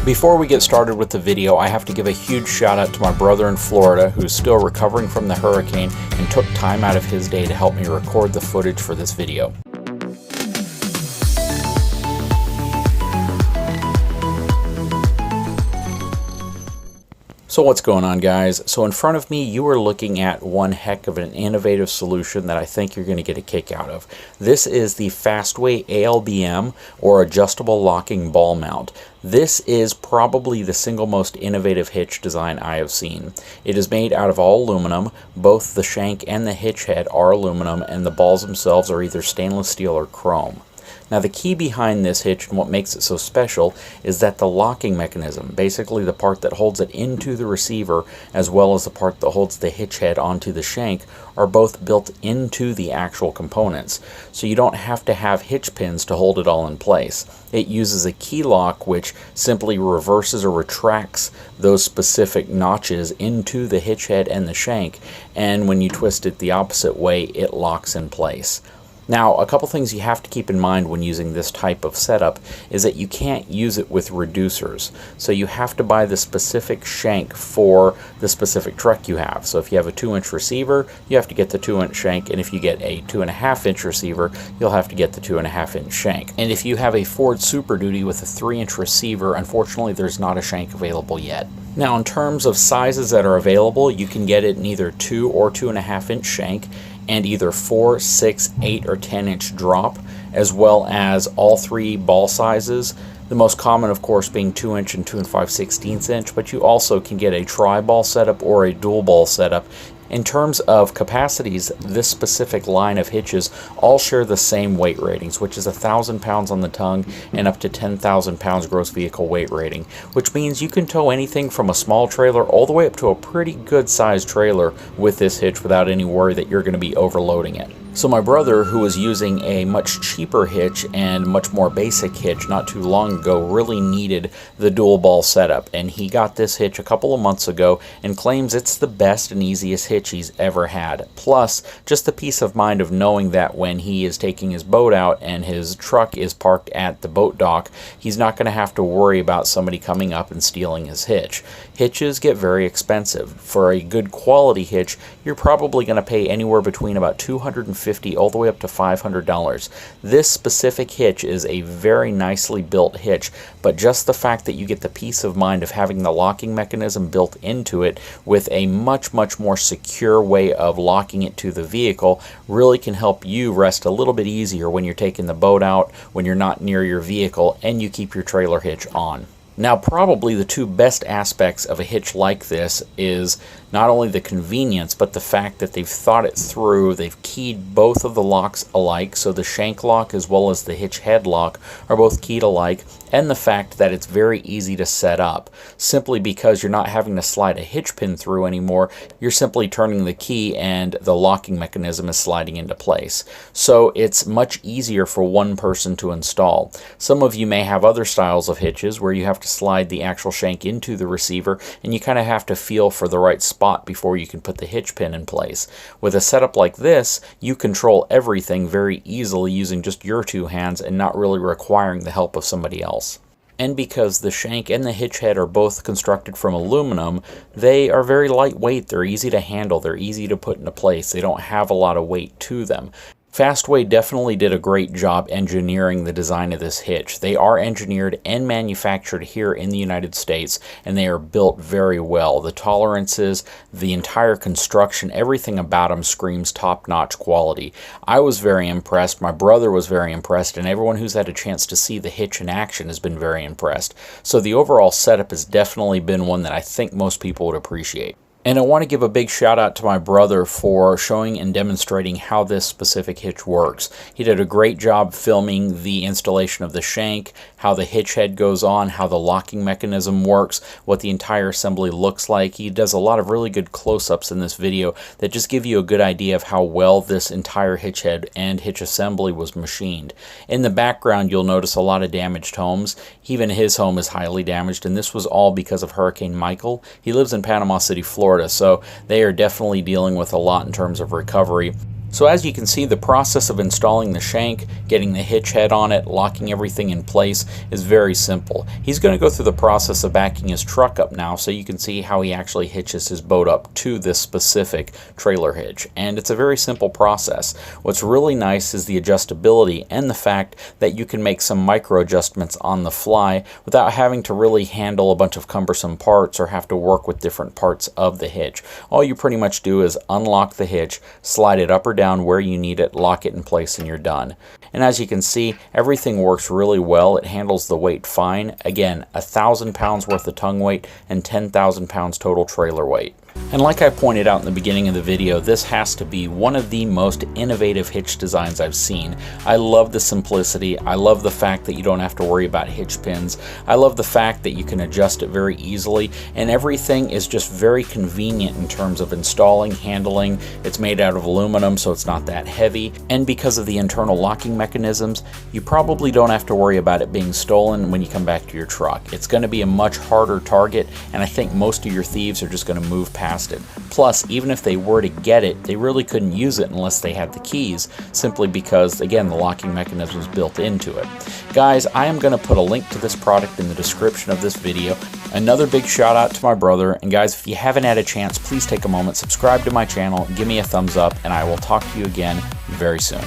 Before we get started with the video, I have to give a huge shout out to my brother in Florida who's still recovering from the hurricane and took time out of his day to help me record the footage for this video. So what's going on, guys? So in front of me you are looking at one heck of an innovative solution that I think you're going to get a kick out of. This is the Fastway ALBM, or adjustable locking ball mount. This is probably the single most innovative hitch design I have seen. It is made out of all aluminum. Both the shank and the hitch head are aluminum, and the balls themselves are either stainless steel or chrome. Now the key behind this hitch and what makes it so special is that the locking mechanism, basically the part that holds it into the receiver as well as the part that holds the hitch head onto the shank, are both built into the actual components. So you don't have to have hitch pins to hold it all in place. It uses a key lock which simply reverses or retracts those specific notches into the hitch head and the shank, and when you twist it the opposite way, it locks in place. Now, a couple things you have to keep in mind when using this type of setup is that you can't use it with reducers. So you have to buy the specific shank for the specific truck you have. So if you have a 2-inch receiver, you have to get the 2-inch shank, and if you get a 2.5-inch receiver, you'll have to get the 2.5-inch shank. And if you have a Ford Super Duty with a 3-inch receiver, unfortunately there's not a shank available yet. Now, in terms of sizes that are available, you can get it in either 2 or 2.5-inch shank, and either 4, 6, 8, or 10-inch drop, as well as all three ball sizes. The most common, of course, being 2-inch and 2 5/16 inch, but you also can get a tri-ball setup or a dual ball setup. In terms of capacities, this specific line of hitches all share the same weight ratings, which is 1,000 pounds on the tongue and up to 10,000 pounds gross vehicle weight rating, which means you can tow anything from a small trailer all the way up to a pretty good sized trailer with this hitch without any worry that you're going to be overloading it. So my brother, who was using a much cheaper hitch and much more basic hitch not too long ago, really needed the dual ball setup, and he got this hitch a couple of months ago and claims it's the best and easiest hitch he's ever had. Plus, just the peace of mind of knowing that when he is taking his boat out and his truck is parked at the boat dock, he's not going to have to worry about somebody coming up and stealing his hitch. Hitches get very expensive. For a good quality hitch, you're probably going to pay anywhere between about $250 all the way up to $500. This specific hitch is a very nicely built hitch, but just the fact that you get the peace of mind of having the locking mechanism built into it with a much more secure way of locking it to the vehicle really can help you rest a little bit easier when you're taking the boat out, when you're not near your vehicle, and you keep your trailer hitch on. Now, probably the two best aspects of a hitch like this is not only the convenience, but the fact that they've thought it through. They've keyed both of the locks alike, so the shank lock as well as the hitch head lock are both keyed alike, and the fact that it's very easy to set up. Simply because you're not having to slide a hitch pin through anymore, you're simply turning the key and the locking mechanism is sliding into place. So it's much easier for one person to install. Some of you may have other styles of hitches where you have to slide the actual shank into the receiver and you kind of have to feel for the right spot before you can put the hitch pin in place. With a setup like this, you control everything very easily using just your two hands and not really requiring the help of somebody else. And because the shank and the hitch head are both constructed from aluminum, they are very lightweight, they're easy to handle, they're easy to put into place, they don't have a lot of weight to them. Fastway definitely did a great job engineering the design of this hitch. They are engineered and manufactured here in the United States, and they are built very well. The tolerances, the entire construction, everything about them screams top-notch quality. I was very impressed, my brother was very impressed, and everyone who's had a chance to see the hitch in action has been very impressed. So the overall setup has definitely been one that I think most people would appreciate. And I want to give a big shout out to my brother for showing and demonstrating how this specific hitch works. He did a great job filming the installation of the shank, how the hitch head goes on, how the locking mechanism works, what the entire assembly looks like. He does a lot of really good close-ups in this video that just give you a good idea of how well this entire hitch head and hitch assembly was machined. In the background, you'll notice a lot of damaged homes. Even his home is highly damaged, and this was all because of Hurricane Michael. He lives in Panama City, Florida, so they are definitely dealing with a lot in terms of recovery. So as you can see, the process of installing the shank, getting the hitch head on it, locking everything in place is very simple. He's going to go through the process of backing his truck up now so you can see how he actually hitches his boat up to this specific trailer hitch. And it's a very simple process. What's really nice is the adjustability and the fact that you can make some micro adjustments on the fly without having to really handle a bunch of cumbersome parts or have to work with different parts of the hitch. All you pretty much do is unlock the hitch, slide it up or down where you need it, lock it in place, and you're done. And as you can see, everything works really well. It handles the weight fine. Again, 1,000 pounds worth of tongue weight and 10,000 pounds total trailer weight. And like I pointed out in the beginning of the video, this has to be one of the most innovative hitch designs I've seen. I love the simplicity. I love the fact that you don't have to worry about hitch pins. I love the fact that you can adjust it very easily, and everything is just very convenient in terms of installing, handling. It's made out of aluminum, so it's not that heavy. And because of the internal locking mechanisms, you probably don't have to worry about it being stolen when you come back to your truck. It's going to be a much harder target, and I think most of your thieves are just going to move past it. Plus, even if they were to get it, they really couldn't use it unless they had the keys, simply because, again, the locking mechanism is built into it. Guys, I am going to put a link to this product in the description of this video. Another big shout out to my brother, and guys, if you haven't had a chance, please take a moment, subscribe to my channel, give me a thumbs up, and I will talk to you again very soon.